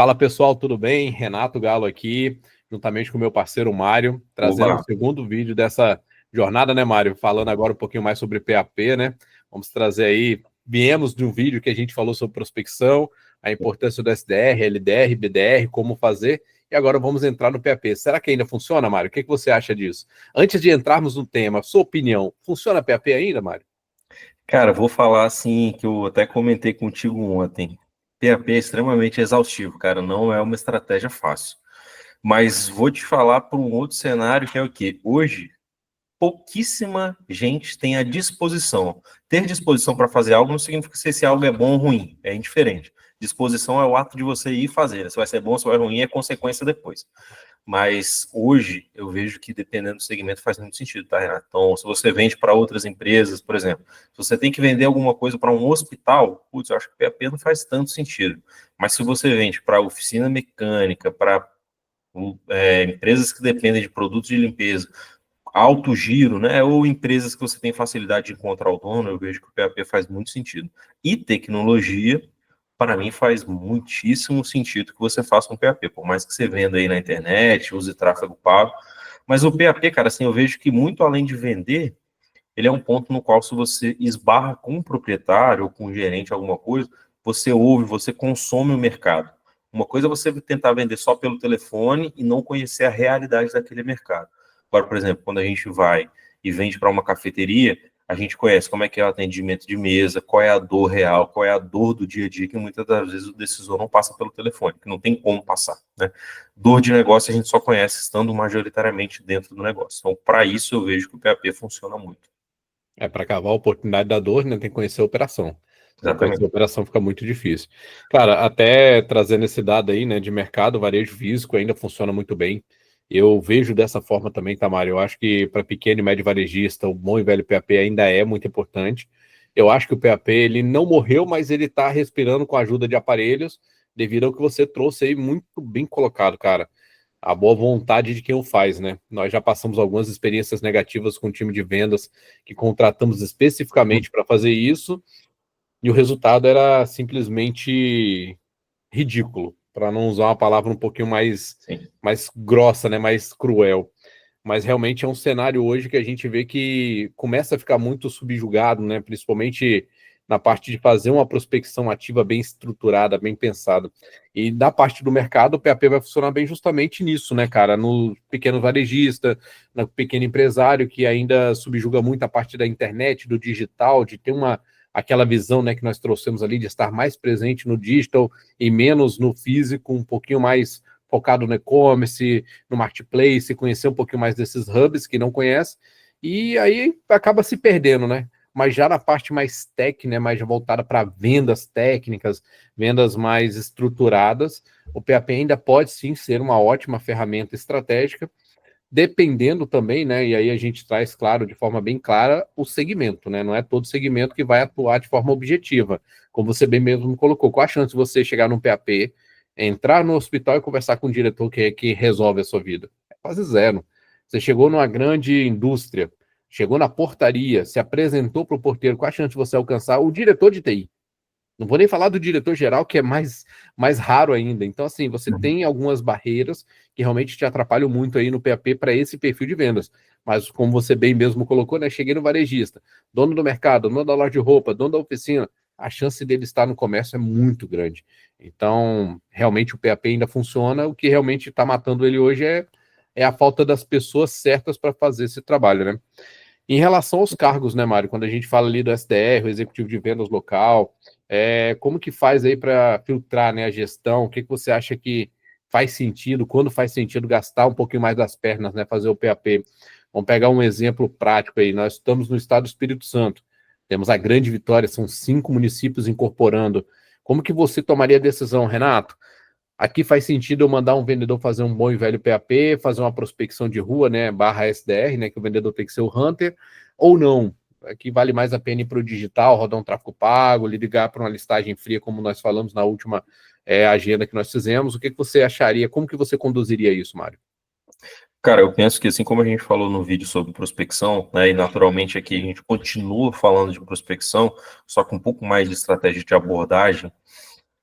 Fala pessoal, tudo bem? Renato Galo aqui, juntamente com o meu parceiro Mário, trazendo o segundo vídeo dessa jornada, né, Mário? Falando agora um pouquinho mais sobre PAP, né? Vamos trazer aí, viemos de um vídeo que a gente falou sobre prospecção, a importância do SDR, LDR, BDR, como fazer, e agora vamos entrar no PAP. Será que ainda funciona, Mário? O que você acha disso? Antes de entrarmos no tema, sua opinião, funciona PAP ainda, Mário? Cara, vou falar assim, que eu até comentei contigo ontem. PAP é extremamente exaustivo, cara, não é uma estratégia fácil. Mas vou te falar para um outro cenário que é o quê? Hoje, pouquíssima gente tem a disposição. Ter disposição para fazer algo não significa se esse algo é bom ou ruim, é indiferente. Disposição é o ato de você ir fazer. Se vai ser bom, se vai ruim, é consequência depois. Mas hoje eu vejo que dependendo do segmento faz muito sentido, tá, Renato? Então, se você vende para outras empresas, por exemplo, se você tem que vender alguma coisa para um hospital, putz, eu acho que o PAP não faz tanto sentido. Mas se você vende para oficina mecânica, para empresas que dependem de produtos de limpeza, alto giro, né? Ou empresas que você tem facilidade de encontrar o dono, eu vejo que o PAP faz muito sentido. E tecnologia, para mim, faz muitíssimo sentido que você faça um PAP, por mais que você venda aí na internet, use tráfego pago. Mas o PAP, cara, assim, eu vejo que muito além de vender, ele é um ponto no qual, se você esbarra com um proprietário ou com um gerente alguma coisa, você ouve, você consome o mercado. Uma coisa é você tentar vender só pelo telefone e não conhecer a realidade daquele mercado. Agora, por exemplo, quando a gente vai e vende para uma cafeteria, a gente conhece como é que é o atendimento de mesa, qual é a dor real, qual é a dor do dia a dia, que muitas das vezes o decisor não passa pelo telefone, que não tem como passar, né? Dor de negócio a gente só conhece estando majoritariamente dentro do negócio. Então, para isso, eu vejo que o PAP funciona muito. Para cavar a oportunidade da dor, né, tem que conhecer a operação. Se não conhecer a Exatamente. operação, fica muito difícil. Cara, até trazendo esse dado aí, né, de mercado, o varejo físico ainda funciona muito bem. Eu vejo dessa forma também, Tamara. Eu acho que para pequeno e médio varejista, o bom e velho PAP ainda é muito importante. Eu acho que o PAP ele não morreu, mas ele está respirando com a ajuda de aparelhos, devido ao que você trouxe aí, muito bem colocado, cara. A boa vontade de quem o faz, né? Nós já passamos algumas experiências negativas com o time de vendas que contratamos especificamente para fazer isso, e o resultado era simplesmente ridículo, para não usar uma palavra um pouquinho Sim. mais grossa, né? Mais cruel. Mas realmente é um cenário hoje que a gente vê que começa a ficar muito subjugado, né? Principalmente na parte de fazer uma prospecção ativa bem estruturada, bem pensada. E da parte do mercado, o PAP vai funcionar bem justamente nisso, né, cara? No pequeno varejista, no pequeno empresário, que ainda subjuga muito a parte da internet, do digital, de ter aquela visão, né, que nós trouxemos ali de estar mais presente no digital e menos no físico, um pouquinho mais focado no e-commerce, no marketplace, conhecer um pouquinho mais desses hubs que não conhece, e aí acaba se perdendo, né? Mas já na parte mais tech, né, mais voltada para vendas técnicas, vendas mais estruturadas, o PAP ainda pode sim ser uma ótima ferramenta estratégica, dependendo também, né? E aí a gente traz, claro, de forma bem clara, o segmento, né? Não é todo segmento que vai atuar de forma objetiva. Como você bem mesmo colocou, qual a chance de você chegar num PAP, entrar no hospital e conversar com o diretor que resolve a sua vida? É quase zero. Você chegou numa grande indústria, chegou na portaria, se apresentou para o porteiro, qual a chance de você alcançar o diretor de TI? Não vou nem falar do diretor geral, que é mais raro ainda. Então, assim, você tem algumas barreiras que realmente te atrapalham muito aí no PAP para esse perfil de vendas. Mas, como você bem mesmo colocou, né? Cheguei no varejista, dono do mercado, dono da loja de roupa, dono da oficina, a chance dele estar no comércio é muito grande. Então, realmente o PAP ainda funciona. O que realmente está matando ele hoje é a falta das pessoas certas para fazer esse trabalho, né? Em relação aos cargos, né, Mário? Quando a gente fala ali do SDR, o executivo de vendas local, como que faz aí para filtrar, né, a gestão? O que você acha que faz sentido? Quando faz sentido gastar um pouquinho mais das pernas, né, fazer o PAP? Vamos pegar um exemplo prático aí. Nós estamos no estado do Espírito Santo. Temos a grande vitória, são 5 municípios incorporando. Como que você tomaria a decisão, Renato? Aqui faz sentido eu mandar um vendedor fazer um bom e velho PAP, fazer uma prospecção de rua, né, barra SDR, né, que o vendedor tem que ser o hunter, ou não. Aqui vale mais a pena ir para o digital, rodar um tráfego pago, ligar para uma listagem fria, como nós falamos na última agenda que nós fizemos. O que você acharia? Como que você conduziria isso, Mário? Cara, eu penso que assim como a gente falou no vídeo sobre prospecção, né, e naturalmente aqui a gente continua falando de prospecção, só com um pouco mais de estratégia de abordagem,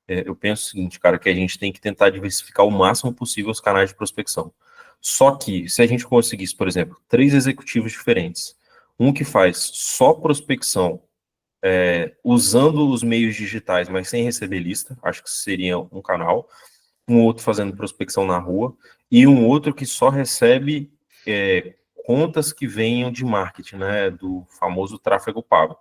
eu penso o seguinte, cara, que a gente tem que tentar diversificar o máximo possível os canais de prospecção. Só que, se a gente conseguisse, por exemplo, 3 executivos diferentes, um que faz só prospecção, usando os meios digitais, mas sem receber lista, acho que seria um canal, um outro fazendo prospecção na rua, e um outro que só recebe contas que venham de marketing, né, do famoso tráfego pago.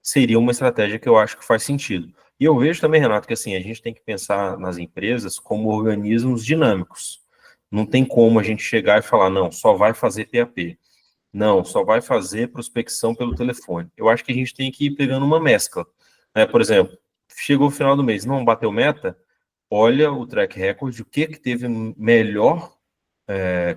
Seria uma estratégia que eu acho que faz sentido. E eu vejo também, Renato, que assim, a gente tem que pensar nas empresas como organismos dinâmicos. Não tem como a gente chegar e falar, não, só vai fazer PAP. Não, só vai fazer prospecção pelo telefone. Eu acho que a gente tem que ir pegando uma mescla. Né? Por exemplo, chegou o final do mês, não bateu meta, olha o track record, o que teve melhor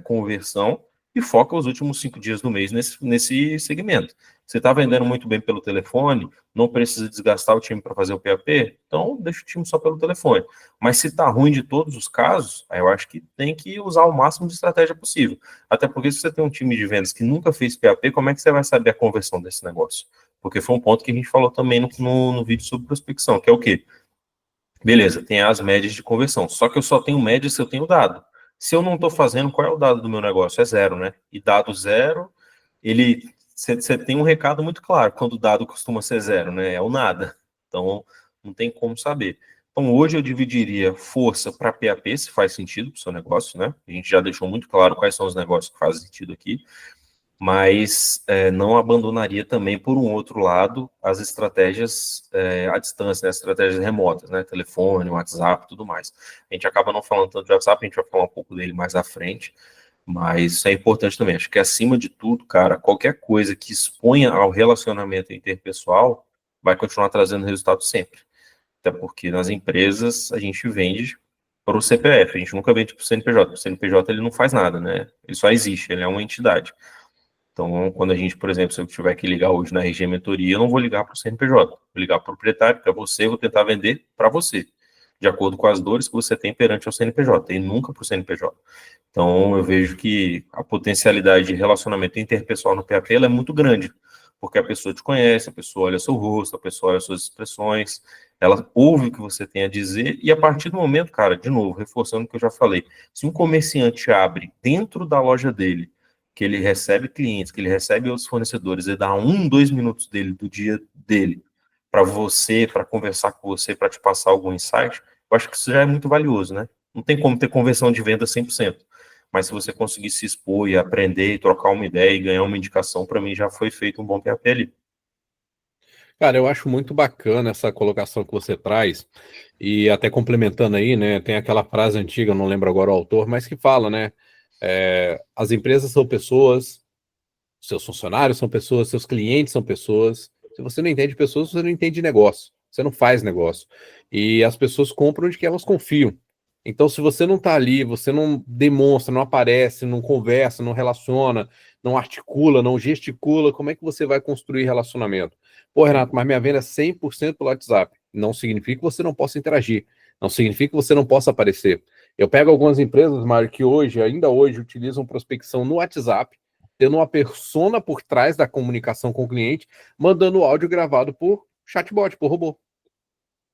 conversão e foca os últimos 5 dias do mês nesse segmento. Você está vendendo muito bem pelo telefone, não precisa desgastar o time para fazer o PAP, então deixa o time só pelo telefone. Mas se está ruim de todos os casos, aí eu acho que tem que usar o máximo de estratégia possível. Até porque se você tem um time de vendas que nunca fez PAP, como é que você vai saber a conversão desse negócio? Porque foi um ponto que a gente falou também no vídeo sobre prospecção, que é o quê? Beleza, tem as médias de conversão. Só que eu só tenho média se eu tenho dado. Se eu não estou fazendo, qual é o dado do meu negócio? É zero, né? E dado zero, você tem um recado muito claro quando o dado costuma ser zero, né? É o nada. Então, não tem como saber. Então, hoje eu dividiria força para PAP, se faz sentido para o seu negócio, né? A gente já deixou muito claro quais são os negócios que fazem sentido aqui, mas não abandonaria também, por um outro lado, as estratégias à distância, né, as estratégias remotas, né, telefone, WhatsApp, tudo mais. A gente acaba não falando tanto de WhatsApp, a gente vai falar um pouco dele mais à frente, mas isso é importante também. Acho que, acima de tudo, cara, qualquer coisa que exponha ao relacionamento interpessoal vai continuar trazendo resultado sempre. Até porque nas empresas a gente vende para o CPF, a gente nunca vende para o CNPJ. O CNPJ ele não faz nada, né? Ele só existe, ele é uma entidade. Então, quando a gente, por exemplo, se eu tiver que ligar hoje na RG Mentoria, eu não vou ligar para o CNPJ, vou ligar para o proprietário, para você, vou tentar vender para você, de acordo com as dores que você tem perante o CNPJ, e nunca para o CNPJ. Então, eu vejo que a potencialidade de relacionamento interpessoal no PAP é muito grande, porque a pessoa te conhece, a pessoa olha seu rosto, a pessoa olha suas expressões, ela ouve o que você tem a dizer, e a partir do momento, cara, de novo, reforçando o que eu já falei, se um comerciante abre dentro da loja dele, que ele recebe clientes, que ele recebe outros fornecedores, e dá 2 minutos dele, do dia dele, para você, para conversar com você, para te passar algum insight, eu acho que isso já é muito valioso, né? Não tem como ter conversão de venda 100%, mas se você conseguir se expor e aprender, e trocar uma ideia e ganhar uma indicação, para mim já foi feito um bom PAP ali. Cara, eu acho muito bacana essa colocação que você traz, e até complementando aí, né, tem aquela frase antiga, eu não lembro agora o autor, mas que fala, né, as empresas são pessoas, seus funcionários são pessoas, seus clientes são pessoas. Se você não entende pessoas, você não entende negócio, você não faz negócio. E as pessoas compram de que elas confiam. Então, se você não está ali, você não demonstra, não aparece, não conversa, não relaciona, não articula, não gesticula, como é que você vai construir relacionamento? Pô, Renato, mas minha venda é 100% pelo WhatsApp. Não significa que você não possa interagir, não significa que você não possa aparecer. Eu pego algumas empresas, Mário, que hoje, ainda hoje, utilizam prospecção no WhatsApp, tendo uma persona por trás da comunicação com o cliente, mandando o áudio gravado por chatbot, por robô.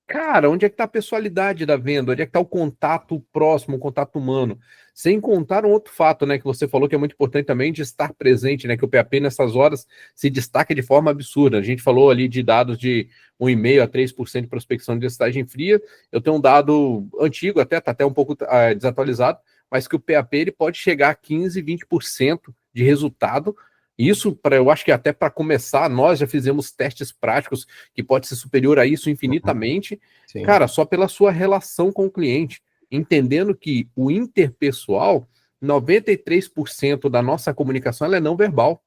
Cara, onde é que está a pessoalidade da venda? Onde é que está o contato próximo, o contato humano? Sem contar um outro fato, né, que você falou que é muito importante também de estar presente, né, que o PAP nessas horas se destaca de forma absurda. A gente falou ali de dados de 1,5% a 3% de prospecção de listagem fria. Eu tenho um dado antigo, até está até um pouco desatualizado, mas que o PAP ele pode chegar a 15%, 20% de resultado. Isso, eu acho que até para começar, nós já fizemos testes práticos que pode ser superior a isso infinitamente, cara, só pela sua relação com o cliente, entendendo que o interpessoal, 93% da nossa comunicação ela é não verbal.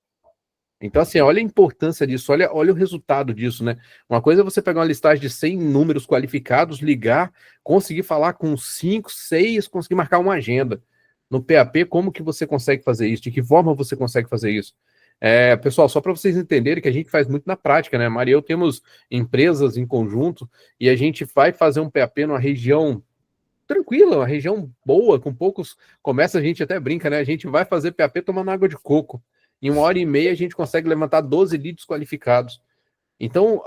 Então, assim, olha a importância disso, olha o resultado disso, né? Uma coisa é você pegar uma listagem de 100 números qualificados, ligar, conseguir falar com 5, 6, conseguir marcar uma agenda. No PAP, como que você consegue fazer isso? De que forma você consegue fazer isso? Pessoal, só para vocês entenderem que a gente faz muito na prática, né? Maria e eu temos empresas em conjunto e a gente vai fazer um PAP numa região tranquila, uma região boa, com poucos. Começa, a gente até brinca, né? A gente vai fazer PAP tomando água de coco. Em 1 hora e meia a gente consegue levantar 12 leads qualificados. Então,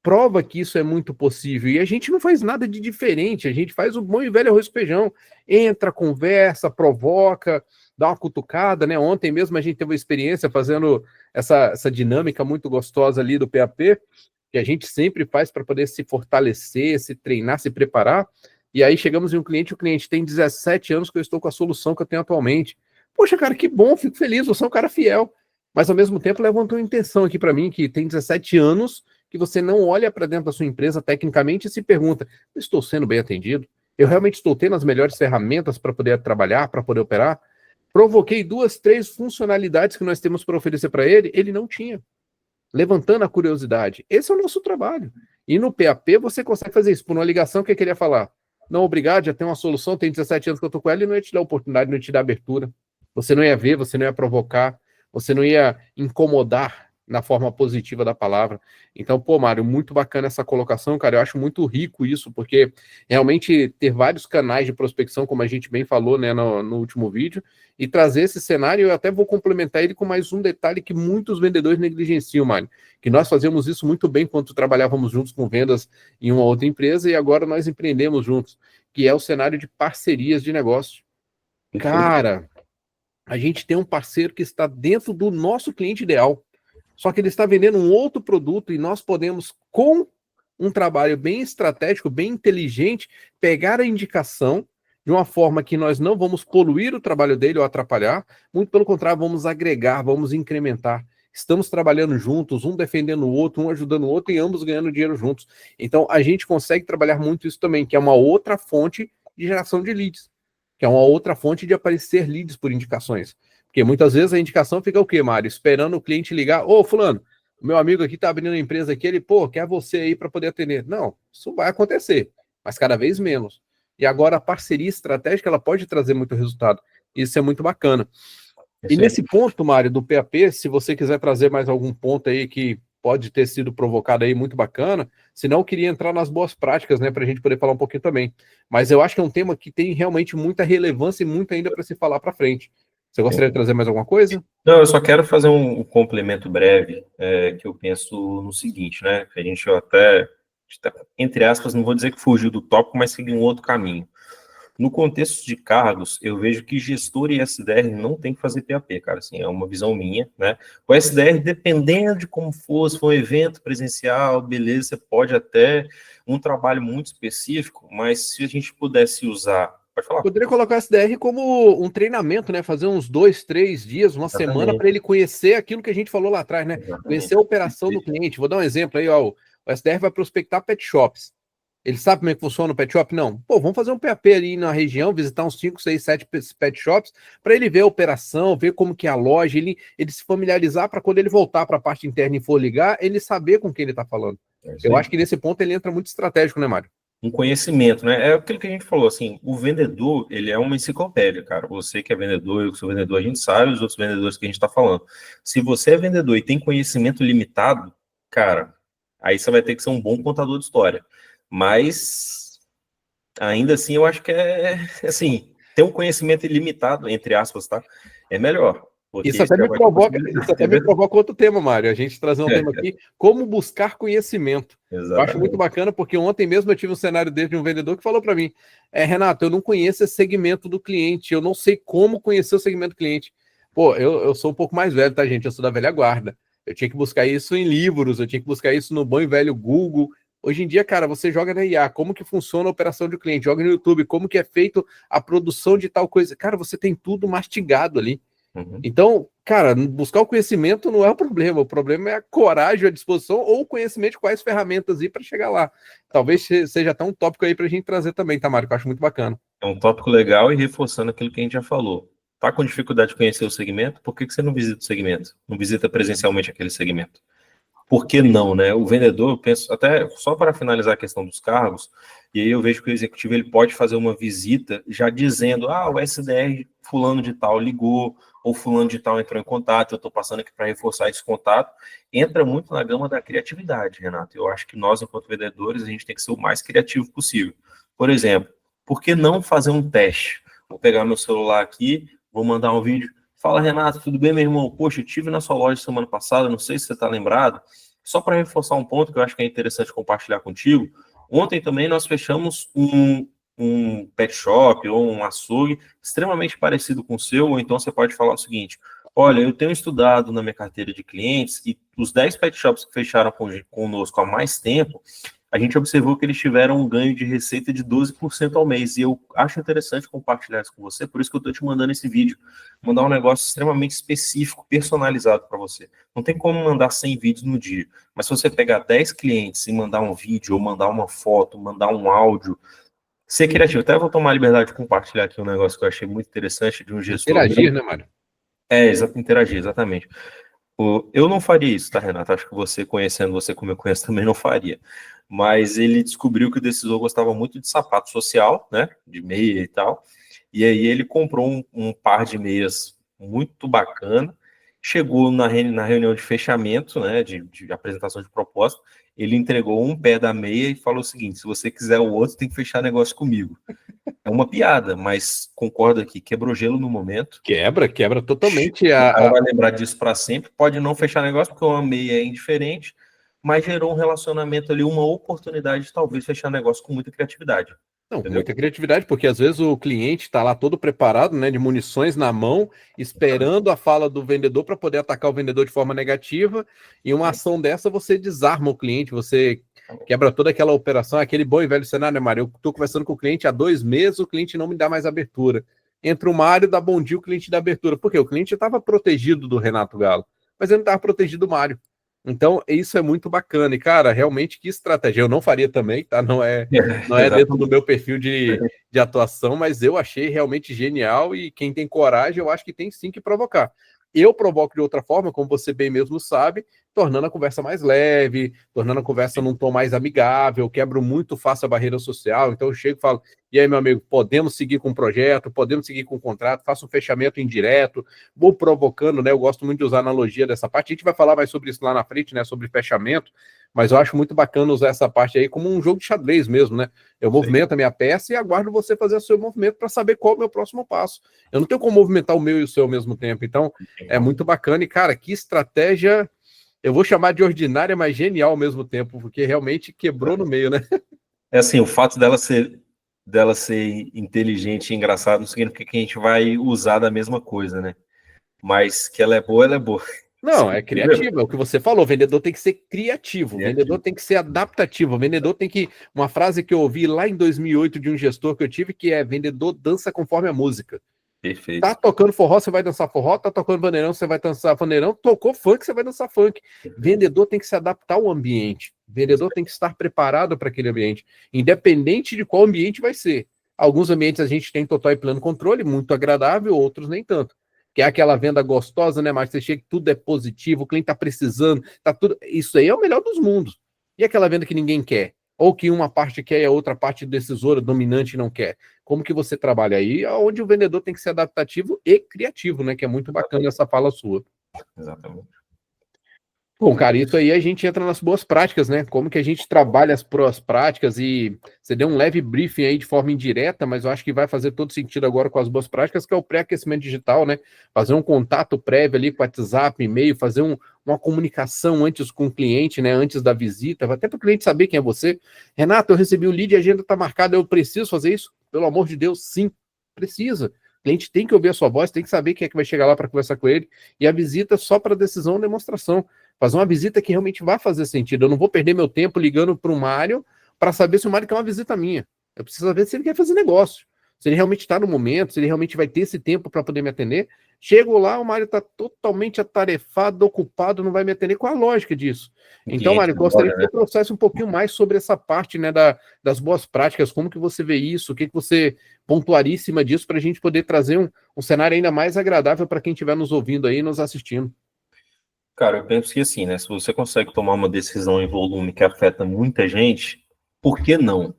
prova que isso é muito possível. E a gente não faz nada de diferente, a gente faz o bom e velho arroz com feijão. Entra, conversa, provoca, dá uma cutucada, né? Ontem mesmo a gente teve uma experiência fazendo essa dinâmica muito gostosa ali do PAP, que a gente sempre faz para poder se fortalecer, se treinar, se preparar. E aí chegamos em um cliente, o cliente tem 17 anos que eu estou com a solução que eu tenho atualmente. Poxa, cara, que bom, fico feliz, você é um cara fiel. Mas ao mesmo tempo levantou uma intenção aqui para mim, que tem 17 anos, que você não olha para dentro da sua empresa tecnicamente e se pergunta: estou sendo bem atendido? Eu realmente estou tendo as melhores ferramentas para poder trabalhar, para poder operar? Provoquei 2, 3 funcionalidades que nós temos para oferecer para ele não tinha. Levantando a curiosidade. Esse é o nosso trabalho. E no PAP você consegue fazer isso. Por uma ligação, o que ele ia falar? Não, obrigado, já tem uma solução, tem 17 anos que eu estou com ela e não ia te dar oportunidade, não ia te dar abertura. Você não ia ver, você não ia provocar, você não ia incomodar na forma positiva da palavra. Então, pô, Mário, muito bacana essa colocação, cara. Eu acho muito rico isso, porque realmente ter vários canais de prospecção, como a gente bem falou, né, no último vídeo, e trazer esse cenário, eu até vou complementar ele com mais um detalhe que muitos vendedores negligenciam, Mário, que nós fazíamos isso muito bem quando trabalhávamos juntos com vendas em uma outra empresa e agora nós empreendemos juntos, que é o cenário de parcerias de negócio. Cara, a gente tem um parceiro que está dentro do nosso cliente ideal, só que ele está vendendo um outro produto e nós podemos, com um trabalho bem estratégico, bem inteligente, pegar a indicação de uma forma que nós não vamos poluir o trabalho dele ou atrapalhar, muito pelo contrário, vamos agregar, vamos incrementar. Estamos trabalhando juntos, um defendendo o outro, um ajudando o outro e ambos ganhando dinheiro juntos. Então, a gente consegue trabalhar muito isso também, que é uma outra fonte de geração de leads, que é uma outra fonte de aparecer leads por indicações. Porque muitas vezes a indicação fica o quê, Mário? Esperando o cliente ligar. Ô, fulano, o meu amigo aqui tá abrindo uma empresa aqui, ele, pô, quer você aí para poder atender. Não, isso vai acontecer, mas cada vez menos. E agora a parceria estratégica, ela pode trazer muito resultado. Isso é muito bacana. E nesse ponto, Mário, do PAP, se você quiser trazer mais algum ponto aí que pode ter sido provocado aí, muito bacana, senão eu queria entrar nas boas práticas, né, para a gente poder falar um pouquinho também. Mas eu acho que é um tema que tem realmente muita relevância e muito ainda para se falar para frente. Você gostaria de trazer mais alguma coisa? Não, eu só quero fazer um complemento breve, que eu penso no seguinte, né, que a gente até, entre aspas, não vou dizer que fugiu do tópico, mas seguiu um outro caminho. No contexto de cargos, eu vejo que gestor e SDR não tem que fazer PAP, cara, assim, é uma visão minha, né? O SDR, dependendo de como for, se for um evento presencial, beleza, você pode até um trabalho muito específico, mas se a gente pudesse usar, pode falar. Poderia colocar o SDR como um treinamento, né? Fazer uns 2, 3 dias, uma semana, para ele conhecer aquilo que a gente falou lá atrás, né? Exatamente. Conhecer a operação do cliente. Vou dar um exemplo aí, ó. O SDR vai prospectar pet shops. Ele sabe como é que funciona o pet shop? Não. Pô, vamos fazer um PAP ali na região, visitar uns 5, 6, 7 pet shops, para ele ver a operação, ver como que é a loja, ele se familiarizar para quando ele voltar para a parte interna e for ligar, ele saber com quem ele está falando. Eu acho que nesse ponto ele entra muito estratégico, né, Mário? Um conhecimento, né? É aquilo que a gente falou, assim, o vendedor, ele é uma enciclopédia, cara. Você que é vendedor, eu que sou vendedor, a gente sabe os outros vendedores que a gente está falando. Se você é vendedor e tem conhecimento limitado, cara, aí você vai ter que ser um bom contador de história. Mas, ainda assim, eu acho que assim, ter um conhecimento ilimitado, entre aspas, tá? É melhor. Isso até me provoca outro tema, Mário. A gente trazer um tema aqui, como buscar conhecimento. Exatamente. Eu acho muito bacana, porque ontem mesmo eu tive um cenário de um vendedor que falou para mim, Renato, eu não conheço esse segmento do cliente, eu não sei como conhecer o segmento do cliente. Pô, eu sou um pouco mais velho, tá, gente? Eu sou da velha guarda. Eu tinha que buscar isso em livros, eu tinha que buscar isso no bom e velho Google. Hoje em dia, cara, você joga na IA, como que funciona a operação de cliente, joga no YouTube, como que é feito a produção de tal coisa. Cara, você tem tudo mastigado ali. Então, cara, buscar o conhecimento não é o problema é a coragem, a disposição ou o conhecimento de quais ferramentas ir para chegar lá. Talvez seja até um tópico aí para a gente trazer também, tá, Mário? Que eu acho muito bacana. É um tópico legal e reforçando aquilo que a gente já falou. Tá com dificuldade de conhecer o segmento? Por que você não visita o segmento? Não visita presencialmente aquele segmento? Por que não, né? O vendedor, eu penso, até só para finalizar a questão dos cargos, e aí eu vejo que o executivo ele pode fazer uma visita já dizendo, o SDR fulano de tal ligou, ou fulano de tal entrou em contato, eu estou passando aqui para reforçar esse contato. Entra muito na gama da criatividade, Renato. Eu acho que nós, enquanto vendedores, a gente tem que ser o mais criativo possível. Por exemplo, por que não fazer um teste? Vou pegar meu celular aqui, vou mandar um vídeo. Fala, Renato, tudo bem, meu irmão? Poxa, eu estive na sua loja semana passada, não sei se você está lembrado. Só para reforçar um ponto que eu acho que é interessante compartilhar contigo, ontem também nós fechamos um pet shop ou um açougue extremamente parecido com o seu, ou então você pode falar o seguinte: olha, eu tenho estudado na minha carteira de clientes e os 10 pet shops que fecharam conosco há mais tempo, a gente observou que eles tiveram um ganho de receita de 12% ao mês. E eu acho interessante compartilhar isso com você, por isso que eu estou te mandando esse vídeo. Mandar um negócio extremamente específico, personalizado para você. Não tem como mandar 100 vídeos no dia, mas se você pegar 10 clientes e mandar um vídeo, ou mandar uma foto, mandar um áudio, ser criativo. Até vou tomar a liberdade de compartilhar aqui um negócio que eu achei muito interessante de um gestor. Interagir, né, Mário? Interagir, exatamente. Eu não faria isso, tá, Renato? Acho que você, conhecendo você como eu conheço, também não faria. Mas ele descobriu que o decisor gostava muito de sapato social, né? De meia e tal. E aí ele comprou um par de meias muito bacana. Chegou na reunião de fechamento, né? De apresentação de proposta. Ele entregou um pé da meia e falou o seguinte: se você quiser o outro, tem que fechar negócio comigo. É uma piada, mas concordo aqui, quebrou gelo no momento. Quebra totalmente O cara vai lembrar disso para sempre. Pode não fechar negócio, porque uma meia é indiferente, mas gerou um relacionamento ali, uma oportunidade de talvez fechar negócio com muita criatividade. Não, Entendeu? muita criatividade, porque às vezes o cliente está lá todo preparado, né, de munições na mão, esperando a fala do vendedor para poder atacar o vendedor de forma negativa, e uma ação dessa você desarma o cliente, você quebra toda aquela operação, aquele bom e velho cenário, né, Mário? Eu estou conversando com o cliente há 2 meses, o cliente não me dá mais abertura. Entra o Mário, dá bom dia, o cliente dá abertura. Por quê? O cliente estava protegido do Renato Galo, mas ele não estava protegido do Mário. Então, isso é muito bacana. E, cara, realmente, que estratégia. Eu não faria também, tá? Não é dentro do meu perfil de atuação, mas eu achei realmente genial. E quem tem coragem, eu acho que tem sim que provocar. Eu provoco de outra forma, como você bem mesmo sabe, tornando a conversa mais leve, tornando a conversa num tom mais amigável, quebro muito fácil a barreira social. Então, eu chego e falo: e aí, meu amigo, podemos seguir com o projeto, podemos seguir com o contrato, faço um fechamento indireto, vou provocando, né? Eu gosto muito de usar a analogia dessa parte. A gente vai falar mais sobre isso lá na frente, né? Sobre fechamento, mas eu acho muito bacana usar essa parte aí como um jogo de xadrez mesmo, né? Eu movimento a minha peça e aguardo você fazer o seu movimento para saber qual é o meu próximo passo. Eu não tenho como movimentar o meu e o seu ao mesmo tempo. Então, é muito bacana. E, cara, que estratégia, eu vou chamar de ordinária, mas genial ao mesmo tempo, porque realmente quebrou no meio, né? É assim, o fato dela ser inteligente e engraçada não significa que a gente vai usar da mesma coisa, né? Mas que ela é boa, ela é boa. Não, é criativo, é o que você falou. O vendedor tem que ser criativo, o vendedor tem que ser adaptativo, o vendedor tem que. Uma frase que eu ouvi lá em 2008 de um gestor que eu tive, que é: vendedor dança conforme a música. Perfeito. Tá tocando forró, você vai dançar forró, tá tocando bandeirão, você vai dançar bandeirão, tocou funk, você vai dançar funk. Vendedor tem que se adaptar ao ambiente, vendedor tem que estar preparado para aquele ambiente, independente de qual ambiente vai ser. Alguns ambientes a gente tem total e pleno controle, muito agradável, outros nem tanto. Que é aquela venda gostosa, né, mas você chega que tudo é positivo, o cliente tá precisando, tá tudo. Isso aí é o melhor dos mundos. E aquela venda que ninguém quer? Ou que uma parte quer e a outra parte decisora, dominante, não quer? Como que você trabalha aí? Onde o vendedor tem que ser adaptativo e criativo, né? Que é muito bacana essa fala sua. Exatamente. Bom, cara, isso aí a gente entra nas boas práticas, né? Como que a gente trabalha as boas práticas e você deu um leve briefing aí de forma indireta, mas eu acho que vai fazer todo sentido agora com as boas práticas, que é o pré-aquecimento digital, né? Fazer um contato prévio ali com WhatsApp, e-mail, fazer uma comunicação antes com o cliente, né? Antes da visita, até para o cliente saber quem é você. Renato, eu recebi o lead e a agenda está marcada, eu preciso fazer isso? Pelo amor de Deus, sim, precisa. O cliente tem que ouvir a sua voz, tem que saber quem é que vai chegar lá para conversar com ele, e a visita só para decisão ou demonstração. Fazer uma visita que realmente vai fazer sentido. Eu não vou perder meu tempo ligando para o Mário para saber se o Mário quer uma visita minha. Eu preciso saber se ele quer fazer negócio, se ele realmente está no momento, se ele realmente vai ter esse tempo para poder me atender. Chego lá, o Mário está totalmente atarefado, ocupado, não vai me atender. Qual a lógica disso? Então, Mário, gostaria que você trouxesse um pouquinho mais sobre essa parte, né, das boas práticas, como que você vê isso, o que você pontuaria em cima disso, para a gente poder trazer um cenário ainda mais agradável para quem estiver nos ouvindo aí e nos assistindo. Cara, eu penso que assim, né? Se você consegue tomar uma decisão em volume que afeta muita gente, por que não?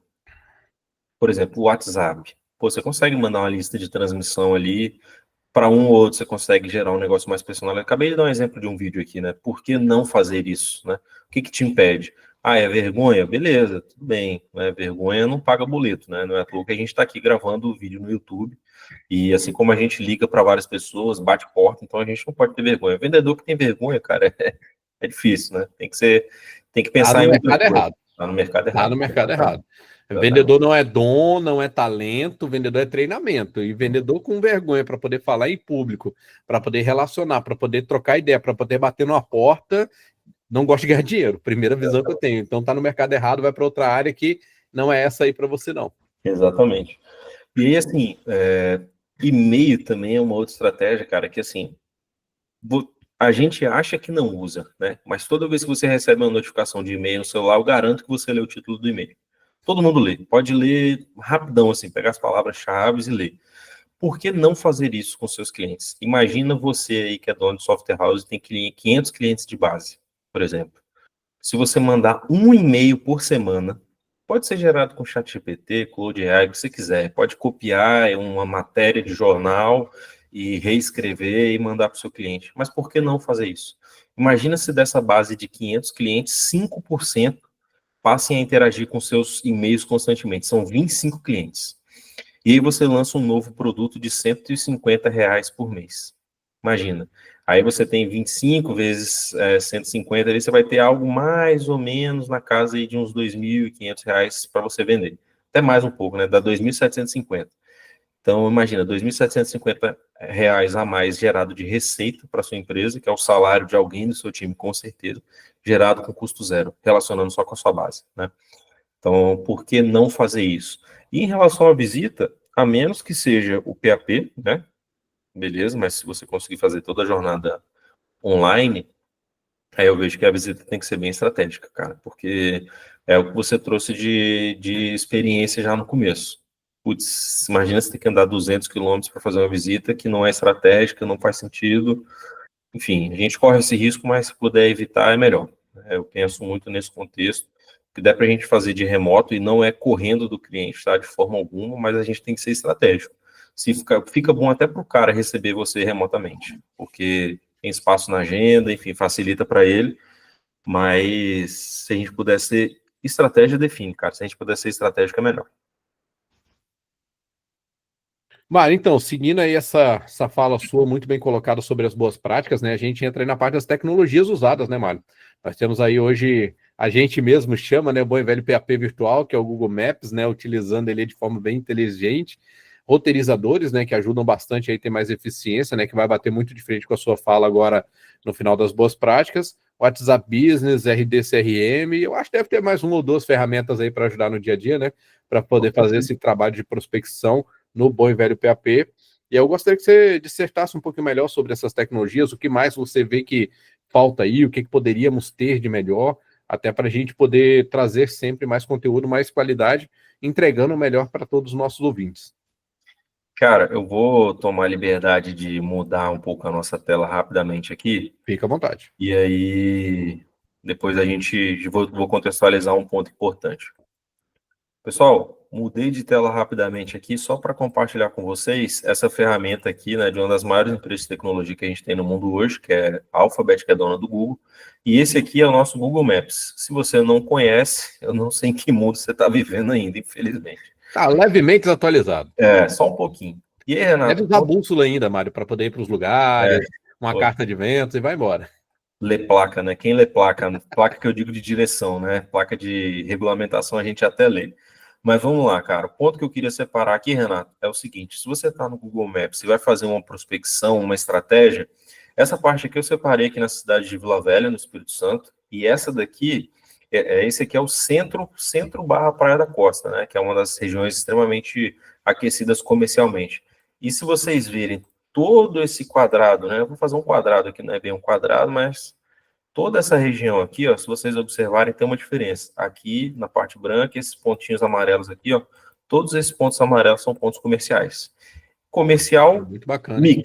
Por exemplo, o WhatsApp. Pô, você consegue mandar uma lista de transmissão ali, para um ou outro você consegue gerar um negócio mais personal. Eu acabei de dar um exemplo de um vídeo aqui, né? Por que não fazer isso, né? O que te impede? Ah, é vergonha? Beleza, tudo bem. Né? Vergonha não paga boleto, né? Não é à toa que a gente está aqui gravando o vídeo no YouTube. E assim como a gente liga para várias pessoas, bate porta, então a gente não pode ter vergonha. Vendedor que tem vergonha, cara, É difícil, né? Tem que Tá pensar no em outra mercado coisa. errado. Tá no mercado Tá errado. no mercado errado. Exatamente. Vendedor não é dom, não é talento, vendedor é treinamento. E vendedor com vergonha para poder falar em público, para poder relacionar, para poder trocar ideia, para poder bater numa porta, não gosta de ganhar dinheiro. Primeira visão que eu tenho. Então tá no mercado errado, vai para outra área que não é essa aí para você, não. Exatamente. E aí, assim, e-mail também é uma outra estratégia, cara, que assim, a gente acha que não usa, né? Mas toda vez que você recebe uma notificação de e-mail no celular, eu garanto que você lê o título do e-mail. Todo mundo lê. Pode ler rapidão, assim, pegar as palavras-chave e ler. Por que não fazer isso com seus clientes? Imagina você aí que é dono de software house e tem 500 clientes de base, por exemplo. Se você mandar um e-mail por semana, pode ser gerado com ChatGPT, Claude AI, o que você quiser. Pode copiar uma matéria de jornal e reescrever e mandar para o seu cliente. Mas por que não fazer isso? Imagina se dessa base de 500 clientes, 5% passem a interagir com seus e-mails constantemente. São 25 clientes. E aí você lança um novo produto de R$ 150 por mês. Imagina. Aí você tem 25 vezes 150, aí você vai ter algo mais ou menos na casa aí de uns R$ 2.500 para você vender. Até mais um pouco, né? Dá 2.750. Então, imagina, R$ 2.750 a mais gerado de receita para sua empresa, que é o salário de alguém do seu time, com certeza, gerado com custo zero, relacionando só com a sua base, né? Então, por que não fazer isso? E em relação à visita, a menos que seja o PAP, né? Beleza, mas se você conseguir fazer toda a jornada online, aí eu vejo que a visita tem que ser bem estratégica, cara, porque é o que você trouxe de experiência já no começo. Putz, imagina você ter que andar 200 quilômetros para fazer uma visita que não é estratégica, não faz sentido. Enfim, a gente corre esse risco, mas se puder evitar, é melhor. Eu penso muito nesse contexto, que dá para a gente fazer de remoto e não é correndo do cliente, tá? De forma alguma, mas a gente tem que ser estratégico. Se fica bom até para o cara receber você remotamente, porque tem espaço na agenda, enfim, facilita para ele, mas se a gente puder ser estratégia, define, cara. Se a gente puder ser estratégico, é melhor. Mário, então, seguindo aí essa fala sua muito bem colocada sobre as boas práticas, né? A gente entra aí na parte das tecnologias usadas, né, Mário? Nós temos aí hoje, a gente mesmo chama, né, o bom e velho PAP virtual, que é o Google Maps, né? Utilizando ele de forma bem inteligente. Roteirizadores, né, que ajudam bastante aí a ter mais eficiência, né? Que vai bater muito de frente com a sua fala agora no final das boas práticas. WhatsApp Business, RD CRM, eu acho que deve ter mais uma ou duas ferramentas aí para ajudar no dia a dia, né? Para poder fazer esse trabalho de prospecção no bom e velho PAP. E eu gostaria que você dissertasse um pouquinho melhor sobre essas tecnologias, o que mais você vê que falta aí, o que poderíamos ter de melhor, até para a gente poder trazer sempre mais conteúdo, mais qualidade, entregando o melhor para todos os nossos ouvintes. Cara, eu vou tomar a liberdade de mudar um pouco a nossa tela rapidamente aqui, Fica à vontade. e aí depois a gente vou contextualizar um ponto importante. Pessoal, mudei de tela rapidamente aqui só para compartilhar com vocês essa ferramenta aqui, né, de uma das maiores empresas de tecnologia que a gente tem no mundo hoje, que é a Alphabet, que é dona do Google. E esse aqui é o nosso Google Maps. Se você não conhece, eu não sei em que mundo você está vivendo ainda, infelizmente. Tá levemente desatualizado. Só um pouquinho. E aí, Deve Renato? usar bússola ainda, Mário, para poder ir para os É, lugares, uma pô, carta de ventos e vai embora. lê placa, né? Quem lê placa? Placa que eu digo de direção, né? Placa de regulamentação a gente até lê. Mas vamos lá, cara. O ponto que eu queria separar aqui, Renato, é o seguinte: se você está no Google Maps e vai fazer uma prospecção, uma estratégia, essa parte aqui eu separei aqui na cidade de Vila Velha, no Espírito Santo, e essa daqui, esse aqui é o centro barra Praia da Costa, né? Que é uma das regiões extremamente aquecidas comercialmente. E se vocês virem todo esse quadrado, né? Eu vou fazer um quadrado aqui, não é bem um quadrado, mas toda essa região aqui, ó, se vocês observarem, tem uma diferença. Aqui, na parte branca, esses pontinhos amarelos aqui, ó, todos esses pontos amarelos são pontos comerciais. Comercial, Muito bacana, hein?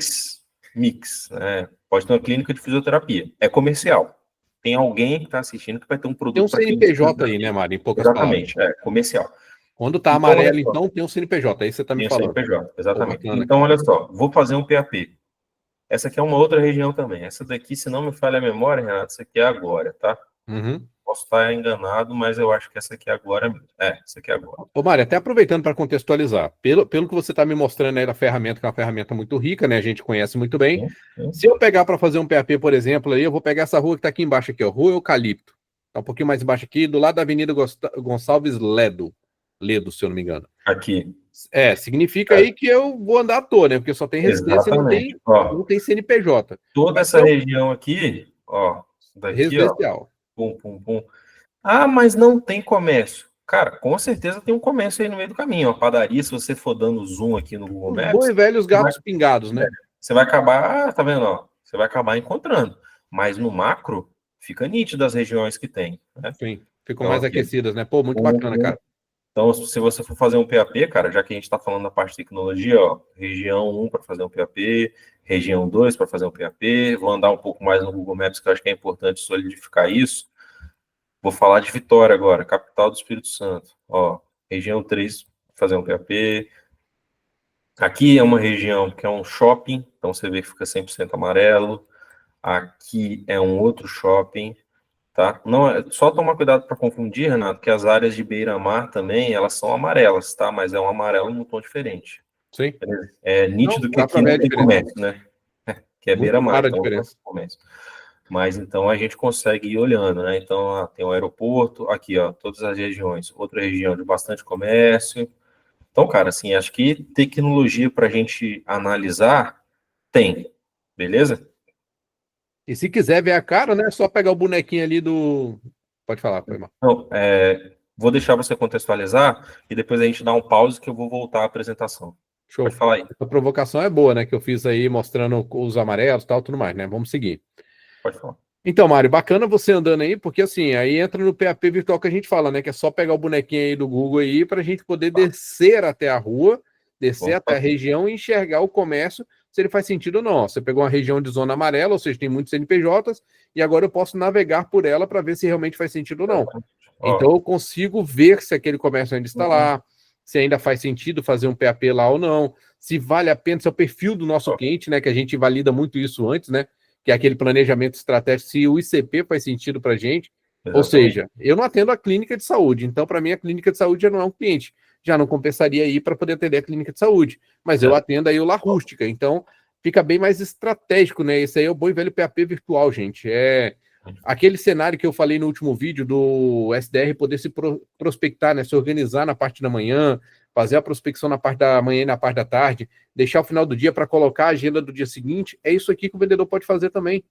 mix, né? Pode ter uma clínica de fisioterapia, é comercial. Tem alguém que está assistindo que vai ter um Tem um produto para aquilo de CNPJ aí, né, fisioterapia. Mário, em poucas palavras. Exatamente, comercial. Quando tá Então, olha amarelo, só, então, tem um CNPJ, aí você tá me tem o falando. CNPJ, Pô, exatamente. bacana, Então, cara. olha só, vou fazer um PAP. Essa aqui é uma outra região também. Essa daqui, se não me falha a memória, Renato, essa aqui é agora, tá? Uhum. Posso estar enganado, mas eu acho que essa aqui agora mesmo. Essa aqui agora. Ô, Mário, até aproveitando para contextualizar, pelo que você está me mostrando aí da ferramenta, que é uma ferramenta muito rica, né? A gente conhece muito bem. Sim, sim. Se eu pegar para fazer um PAP, por exemplo, aí eu vou pegar essa rua que está aqui embaixo aqui, ó, Rua Eucalipto. Tá um pouquinho mais embaixo aqui, do lado da Avenida Gonçalves Ledo, se eu não me engano. Aqui. Significa aí que eu vou andar à toa, né? Porque só tem residência Exatamente. e Ó, não tem CNPJ. toda Mas essa região aqui, ó, daqui, ó, residencial. pum, pum, pum. Ah, mas não tem comércio. Cara, com certeza tem um comércio aí no meio do caminho. Uma padaria, se você for dando zoom aqui no Google Os bons Maps, e velhos você vai, gatos pingados, né? você vai acabar, tá vendo, ó? Você vai acabar encontrando. Mas no macro, fica nítido as regiões que tem, né? Sim, ficam Então, mais aqui, aquecidas, né? Pô, muito pum, bacana, pum. cara. Então, se você for fazer um PAP, cara, já que a gente está falando da parte de tecnologia, ó, região 1 para fazer um PAP, região 2 para fazer um PAP, vou andar um pouco mais no Google Maps, que eu acho que é importante solidificar isso. Vou falar de Vitória agora, capital do Espírito Santo. Ó, região 3, fazer um PAP. Aqui é uma região que é um shopping, então você vê que fica 100% amarelo. Aqui é um outro shopping, tá? Não é só tomar cuidado para confundir, Renato, que as áreas de beira-mar também, elas são amarelas, tá? Mas é um amarelo num tom diferente. Sim. É Não, nítido que dá para aqui ver a não tem diferença. comércio, né? Que é Muito beira-mar, clara a então não diferença. tem comércio. Mas então a gente consegue ir olhando, né? Então tem o aeroporto, aqui, ó, todas as regiões. Outra região de bastante comércio. Então, cara, assim, acho que tecnologia para a gente analisar tem, beleza? E se quiser ver a cara, né? É só pegar o bonequinho ali do. Pode falar, foi mal. Então, vou deixar você contextualizar e depois a gente dá um pause que eu vou voltar à apresentação. Pode Show. falar aí, Essa provocação é boa, né? Que eu fiz aí mostrando os amarelos e tal, tudo mais, né? Vamos seguir. pode falar. Então, Mário, bacana você andando aí, porque assim, aí entra no PAP virtual que a gente fala, né? Que é só pegar o bonequinho aí do Google aí para a gente poder descer até a rua, descer Vamos até a fazer. região e enxergar o comércio, se ele faz sentido ou não. Você pegou uma região de zona amarela, ou seja, tem muitos CNPJs, e agora eu posso navegar por ela para ver se realmente faz sentido ou não. Então Ó, eu consigo ver se aquele comércio ainda está lá, se ainda faz sentido fazer um PAP lá ou não, se vale a pena, se é o perfil do nosso cliente, né? Que a gente valida muito isso antes, né? Que é aquele planejamento estratégico, se o ICP faz sentido para a gente. Ou exatamente. seja, eu não atendo a clínica de saúde, então para mim a clínica de saúde já não é um cliente, já não compensaria ir para poder atender a clínica de saúde, mas eu atendo aí o La Rústica, então fica bem mais estratégico, né? Esse aí é o bom e velho PAP virtual, gente. É aquele cenário que eu falei no último vídeo do SDR poder se prospectar, né? Se organizar na parte da manhã, fazer a prospecção na parte da manhã e na parte da tarde, deixar o final do dia para colocar a agenda do dia seguinte. É isso aqui que o vendedor pode fazer também.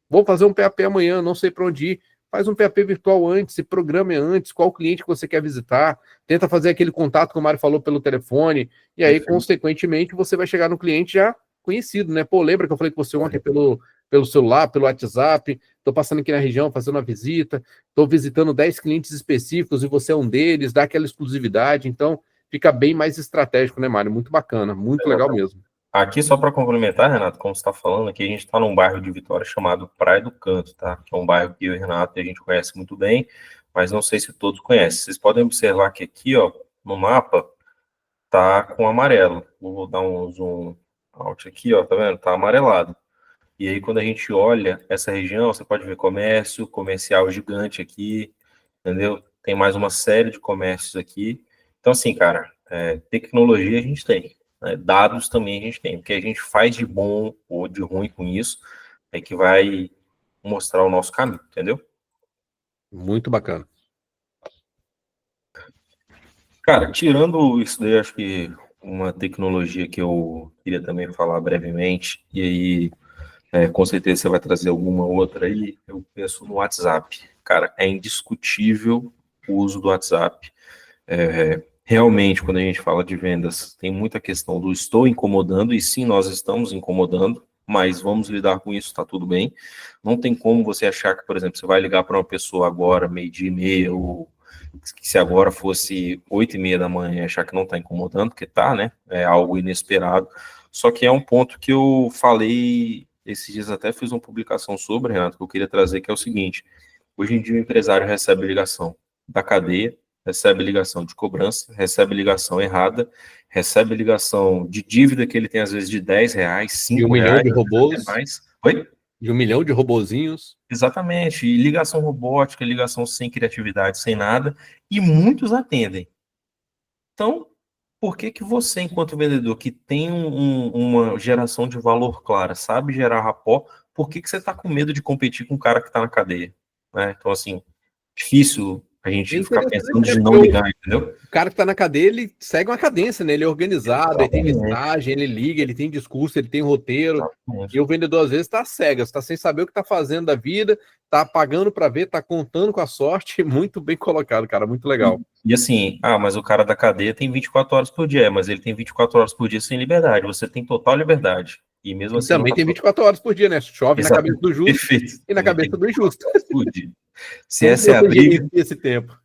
Vou fazer um PAP amanhã, não sei para onde ir. Faz um PAP virtual antes, se programe antes, qual cliente que você quer visitar, tenta fazer aquele contato que o Mário falou pelo telefone, e aí, consequentemente, você vai chegar no cliente já conhecido, né? Pô, lembra que eu falei com você ontem pelo celular, pelo WhatsApp, estou passando aqui na região, fazendo uma visita, estou visitando 10 clientes específicos e você é um deles, dá aquela exclusividade, então fica bem mais estratégico, né, Mário? Muito bacana, muito legal mesmo. Aqui, só para complementar, Renato, como você está falando, aqui a gente está num bairro de Vitória chamado Praia do Canto, tá? Que é um bairro que eu e o Renato a gente conhece muito bem, mas não sei se todos conhecem. Vocês podem observar que aqui, ó, no mapa, tá com amarelo. Vou dar um zoom out aqui, ó, tá vendo? Tá amarelado. E aí, quando a gente olha essa região, você pode ver comércio, comercial gigante aqui, entendeu? Tem mais uma série de comércios aqui. Então, assim, cara, tecnologia a gente tem, né? Dados também a gente tem. O que a gente faz de bom ou de ruim com isso é que vai mostrar o nosso caminho, entendeu? Muito bacana. Cara, tirando isso daí, acho que uma tecnologia que eu queria também falar brevemente, e aí com certeza você vai trazer alguma outra aí, eu penso no WhatsApp. Cara, é indiscutível o uso do WhatsApp. Realmente, quando a gente fala de vendas, tem muita questão do estou incomodando, e sim, nós estamos incomodando, mas vamos lidar com isso, tá tudo bem. Não tem como você achar que, por exemplo, você vai ligar para uma pessoa agora, meio-dia e meia, ou que se agora fosse 8h30 da manhã, achar que não está incomodando, porque tá, né? É algo inesperado. Só que é um ponto que eu falei esses dias, até fiz uma publicação sobre, Renato, que eu queria trazer, que é o seguinte: hoje em dia o empresário recebe ligação da cadeia, recebe ligação de cobrança, recebe ligação errada, recebe ligação de dívida que ele tem às vezes de R$10, E 1 R$5, milhão de até robôs, mais. Oi? De 1 milhão de robozinhos. Exatamente, e ligação robótica, ligação sem criatividade, sem nada, e muitos atendem. Então, por que que você, enquanto vendedor, que tem uma geração de valor clara, sabe gerar rapport, por que que você está com medo de competir com o cara que está na cadeia? Né? Então, assim, difícil a É gente ficar interessante, pensando né? de não Porque ligar, entendeu? o cara que tá na cadeia, ele segue uma cadência, né? Ele é organizado, ele tem Exatamente, listagem, ele liga, ele tem discurso, ele tem roteiro. E exatamente. o vendedor, às vezes, tá cegas, tá sem saber o que tá fazendo da vida, tá pagando para ver, tá contando com a sorte. Muito bem colocado, cara, muito legal. E assim, mas o cara da cadeia tem 24 horas por dia, mas ele tem 24 horas por dia sem liberdade. Você tem total liberdade. E mesmo E assim não também tá. tem 24 horas por dia, né? Chove na cabeça Exatamente. do justo Perfeito. e na Também tem cabeça do 24 injusto. horas por dia. Se Como essa é a você briga, gerencia esse tempo?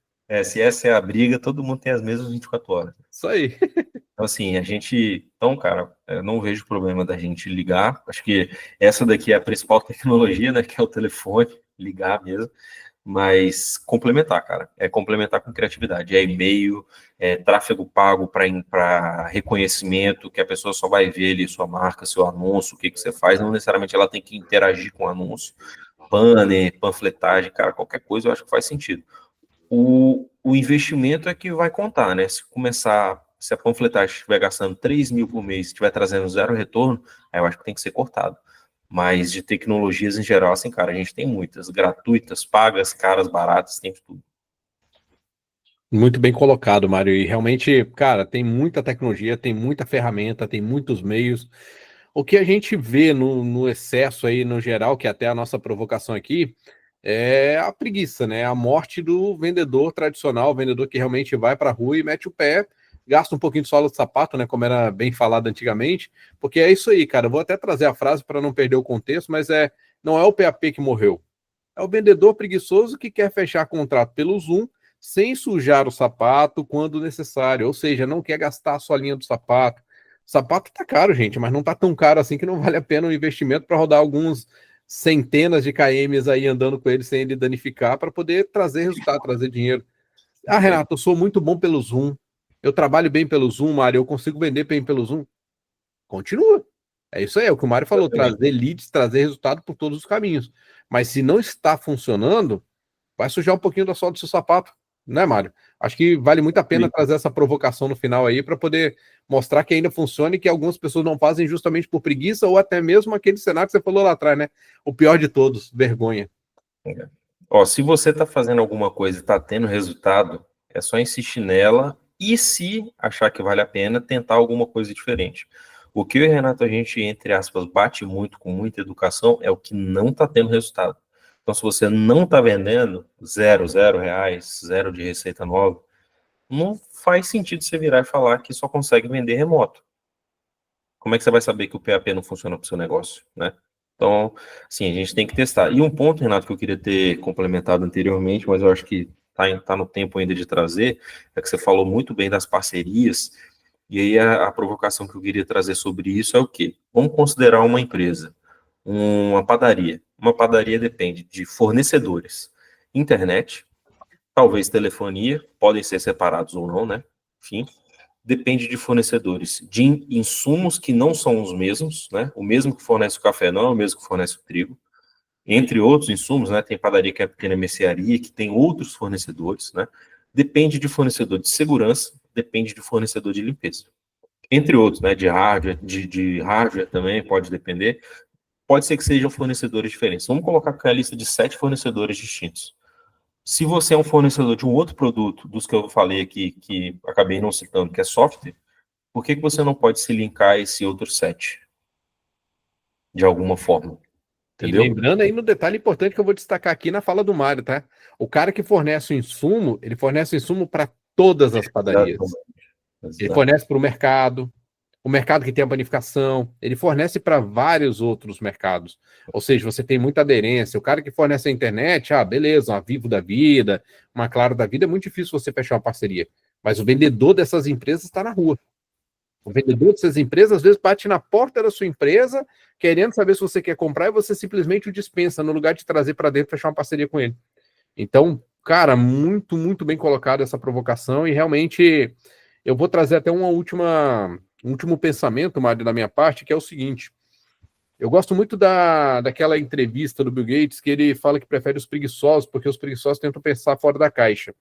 se essa é a briga, todo mundo tem as mesmas 24 horas. Isso aí. Então, assim, Então, cara, eu não vejo problema da gente ligar. Acho que essa daqui é a principal tecnologia, né? Que é o telefone, ligar mesmo. Mas complementar, cara. É complementar com criatividade. É e-mail, é tráfego pago para reconhecimento, que a pessoa só vai ver ali sua marca, seu anúncio, o que você faz. Não necessariamente ela tem que interagir com o anúncio. Banner, panfletagem, cara, qualquer coisa eu acho que faz sentido. O investimento é que vai contar, né? Se a panfletagem estiver gastando 3 mil por mês, estiver trazendo zero retorno, aí eu acho que tem que ser cortado. Mas de tecnologias em geral, assim, cara, a gente tem muitas, gratuitas, pagas, caras, baratas, tem de tudo. Muito bem colocado, Mário. E realmente, cara, tem muita tecnologia, tem muita ferramenta, tem muitos meios. O que a gente vê no excesso aí, no geral, que é até a nossa provocação aqui, é a preguiça, né? A morte do vendedor tradicional, o vendedor que realmente vai para a rua e mete o pé, gasta um pouquinho de sola de sapato, né? Como era bem falado antigamente, porque é isso aí, cara. Eu vou até trazer a frase para não perder o contexto, mas não é o PAP que morreu. É o vendedor preguiçoso que quer fechar contrato pelo Zoom sem sujar o sapato quando necessário, ou seja, não quer gastar a solinha do sapato. O sapato tá caro, gente, mas não tá tão caro assim que não vale a pena o investimento para rodar alguns centenas de KMs aí andando com ele sem ele danificar para poder trazer resultado, trazer dinheiro. Ah, Renato, eu sou muito bom pelo Zoom. Eu trabalho bem pelo Zoom, Mário, eu consigo vender bem pelo Zoom. Continua. É isso aí, é o que o Mário falou, trazer leads, trazer resultado por todos os caminhos. Mas se não está funcionando, vai sujar um pouquinho da sola do seu sapato, né, Mário? Acho que vale muito a pena trazer essa provocação no final aí para poder mostrar que ainda funciona e que algumas pessoas não fazem justamente por preguiça ou até mesmo aquele cenário que você falou lá atrás, né? O pior de todos, vergonha. Ó, se você está fazendo alguma coisa e está tendo resultado, é só insistir nela e, se achar que vale a pena, tentar alguma coisa diferente. O que eu e o Renato, a gente, entre aspas, bate muito com muita educação é o que não está tendo resultado. Então, se você não está vendendo, zero reais, zero de receita nova, não faz sentido você virar e falar que só consegue vender remoto. Como é que você vai saber que o PAP não funciona para o seu negócio, né? Então, assim, a gente tem que testar. E um ponto, Renato, que eu queria ter complementado anteriormente, mas eu acho que tá no tempo ainda de trazer, é que você falou muito bem das parcerias, e aí a provocação que eu queria trazer sobre isso é o quê? Vamos considerar uma empresa, uma padaria. Uma padaria depende de fornecedores, internet, talvez telefonia, podem ser separados ou não, né? Enfim, depende de fornecedores, de insumos que não são os mesmos, né? O mesmo que fornece o café não é o mesmo que fornece o trigo, entre outros insumos, né? Tem padaria que é pequena mercearia, que tem outros fornecedores, né? Depende de fornecedor de segurança, depende de fornecedor de limpeza. Entre outros, né? De hardware, de hardware também pode depender. Pode ser que sejam fornecedores diferentes. Vamos colocar aqui a lista de 7 fornecedores distintos. Se você é um fornecedor de um outro produto, dos que eu falei aqui, que acabei não citando, que é software, por que você não pode se linkar a esse outro set? De alguma forma. E Entendeu? lembrando aí no detalhe importante que eu vou destacar aqui na fala do Mário, tá? O cara que fornece o insumo, ele fornece o insumo para todas as padarias. Ele fornece para o mercado que tem a panificação, ele fornece para vários outros mercados. Ou seja, você tem muita aderência. O cara que fornece a internet, beleza, uma Vivo da vida, uma Claro da vida, é muito difícil você fechar uma parceria. Mas o vendedor dessas empresas está na rua. O vendedor dessas empresas, às vezes, bate na porta da sua empresa, querendo saber se você quer comprar, e você simplesmente o dispensa, no lugar de trazer para dentro e fechar uma parceria com ele. Então, cara, muito, muito bem colocado essa provocação, e realmente eu vou trazer até um último pensamento, Mário, da minha parte, que é o seguinte: Eu gosto muito daquela entrevista do Bill Gates que ele fala que prefere os preguiçosos, porque os preguiçosos tentam pensar fora da caixa.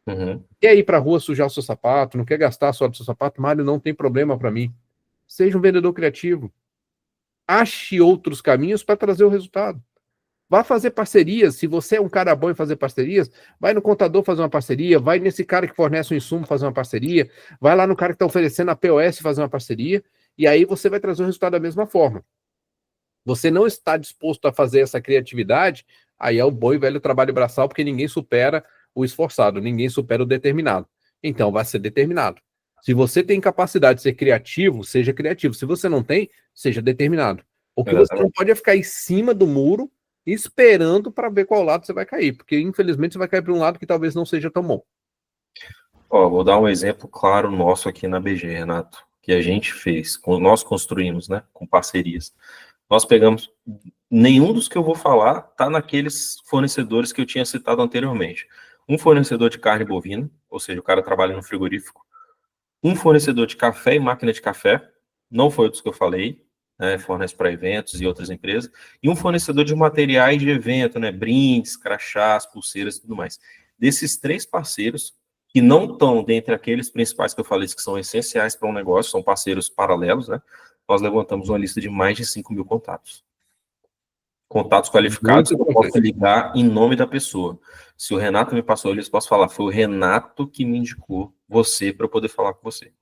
Uhum. Quer ir para a rua sujar o seu sapato, não quer gastar a sola do seu sapato, Mário, não tem problema para mim. Seja um vendedor criativo. Ache outros caminhos para trazer o resultado. Vá fazer parcerias. Se você é um cara bom em fazer parcerias, vai no contador fazer uma parceria, vai nesse cara que fornece um insumo fazer uma parceria, vai lá no cara que está oferecendo a POS fazer uma parceria, e aí você vai trazer o resultado da mesma forma. Você não está disposto a fazer essa criatividade, aí é o bom e velho trabalho braçal, porque ninguém supera o esforçado, ninguém supera o determinado. Então, vai ser determinado. Se você tem capacidade de ser criativo, seja criativo. Se você não tem, seja determinado. O que você não pode é ficar em cima do muro esperando para ver qual lado você vai cair, porque infelizmente você vai cair para um lado que talvez não seja tão bom. Ó, vou dar um exemplo claro nosso aqui na BG, Renato, que a gente fez, nós construímos, né, com parcerias. Nós pegamos, nenhum dos que eu vou falar tá naqueles fornecedores que eu tinha citado anteriormente. Um fornecedor de carne bovina, ou seja, o cara trabalha no frigorífico. Um fornecedor de café e máquina de café, não foi dos que eu falei, né, fornece para eventos e outras empresas. E um fornecedor de materiais de evento, né, brindes, crachás, pulseiras e tudo mais. Desses 3 parceiros, que não estão dentre aqueles principais que eu falei que são essenciais para um negócio, são parceiros paralelos, né? Nós levantamos uma lista de mais de 5 mil contatos. Contatos qualificados que eu posso ligar em nome da pessoa. Se o Renato me passou, eles posso falar, foi o Renato que me indicou você para eu poder falar com você.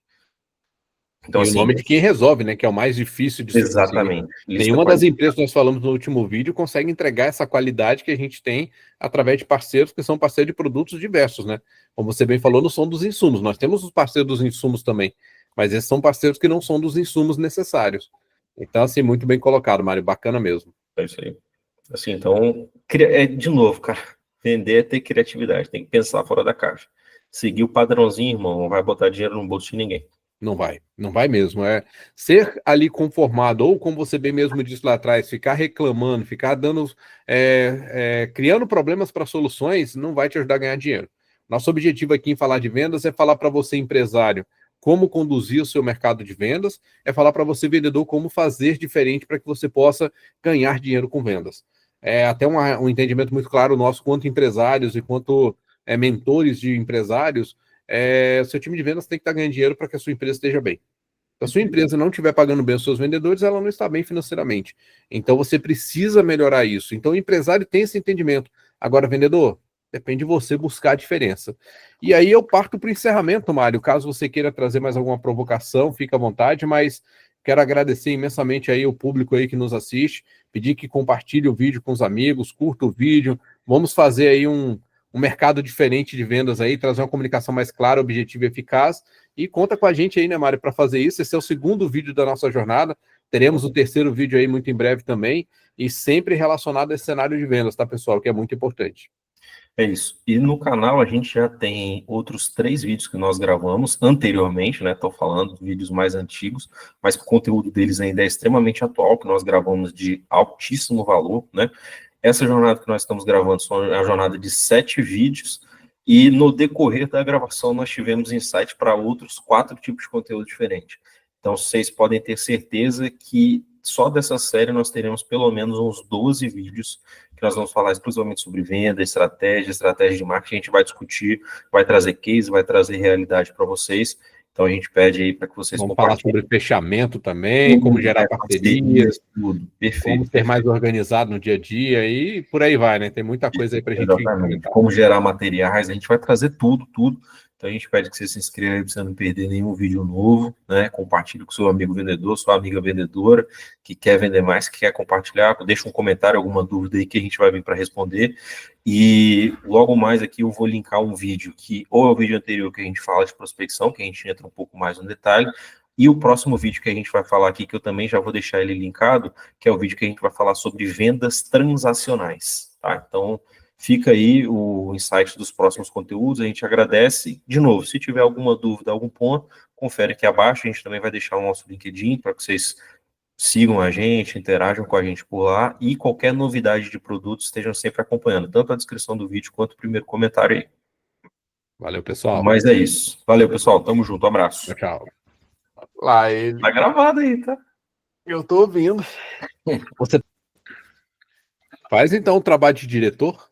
Então, e assim, o nome de quem resolve, né? Que é o mais difícil de se conseguir. Nenhuma das empresas que nós falamos no último vídeo consegue entregar essa qualidade que a gente tem através de parceiros que são parceiros de produtos diversos, né? Como você bem falou, não são dos insumos. Nós temos os parceiros dos insumos também, mas esses são parceiros que não são dos insumos necessários. Então, assim, muito bem colocado, Mário. Bacana mesmo. É isso aí. Assim, então, de novo, cara, vender é ter criatividade, tem que pensar fora da caixa. Seguir o padrãozinho, irmão, não vai botar dinheiro no bolso de ninguém. Não vai mesmo. É ser ali conformado, ou como você bem mesmo disse lá atrás, ficar reclamando, ficar dando, criando problemas para soluções, não vai te ajudar a ganhar dinheiro. Nosso objetivo aqui em falar de vendas é falar para você, empresário, como conduzir o seu mercado de vendas, é falar para você, vendedor, como fazer diferente para que você possa ganhar dinheiro com vendas. É até um entendimento muito claro nosso quanto empresários e quanto mentores de empresários. Seu time de vendas tem que estar ganhando dinheiro para que a sua empresa esteja bem. Se a sua empresa não estiver pagando bem os seus vendedores, ela não está bem financeiramente. Então, você precisa melhorar isso. Então, o empresário tem esse entendimento. Agora, vendedor, depende de você buscar a diferença. E aí eu parto para o encerramento, Mário. Caso você queira trazer mais alguma provocação, fica à vontade, mas quero agradecer imensamente aí o público aí que nos assiste, pedir que compartilhe o vídeo com os amigos, curta o vídeo, vamos fazer aí um mercado diferente de vendas aí, trazer uma comunicação mais clara, objetiva e eficaz. E conta com a gente aí, né, Mário, para fazer isso. Esse é o segundo vídeo da nossa jornada. Teremos o terceiro vídeo aí muito em breve também, e sempre relacionado a esse cenário de vendas, tá, pessoal? Que é muito importante. É isso. E no canal a gente já tem outros 3 vídeos que nós gravamos anteriormente, né? Estou falando de vídeos mais antigos, mas o conteúdo deles ainda é extremamente atual, que nós gravamos de altíssimo valor, né? Essa jornada que nós estamos gravando é uma jornada de 7 vídeos, e no decorrer da gravação nós tivemos insight para outros 4 tipos de conteúdo diferente. Então vocês podem ter certeza que só dessa série nós teremos pelo menos uns 12 vídeos que nós vamos falar exclusivamente sobre venda, estratégia de marketing. A gente vai discutir, vai trazer case, vai trazer realidade para vocês. Então a gente pede aí para que vocês vamos falar sobre fechamento também, como gerar parcerias, tudo. Perfeito. Como ser mais organizado no dia a dia e por aí vai, né? Tem muita coisa aí para a gente comentar. Como gerar materiais, a gente vai trazer tudo. Então a gente pede que você se inscreva aí para você não perder nenhum vídeo novo, né? Compartilhe com seu amigo vendedor, sua amiga vendedora, que quer vender mais, que quer compartilhar, deixa um comentário, alguma dúvida aí que a gente vai vir para responder. E logo mais aqui eu vou linkar um vídeo que, ou é o vídeo anterior que a gente fala de prospecção, que a gente entra um pouco mais no detalhe, e o próximo vídeo que a gente vai falar aqui, que eu também já vou deixar ele linkado, que é o vídeo que a gente vai falar sobre vendas transacionais, tá? Então, fica aí o insight dos próximos conteúdos, a gente agradece. De novo, se tiver alguma dúvida, algum ponto, confere aqui abaixo, a gente também vai deixar o nosso LinkedIn para que vocês sigam a gente, interajam com a gente por lá, e qualquer novidade de produtos estejam sempre acompanhando, tanto a descrição do vídeo quanto o primeiro comentário aí. Valeu, pessoal. Mas é isso. Valeu, pessoal. Tamo junto. Um abraço. Tchau. Lá ele. Tá gravado aí, tá? Eu tô ouvindo. Você faz então o trabalho de diretor,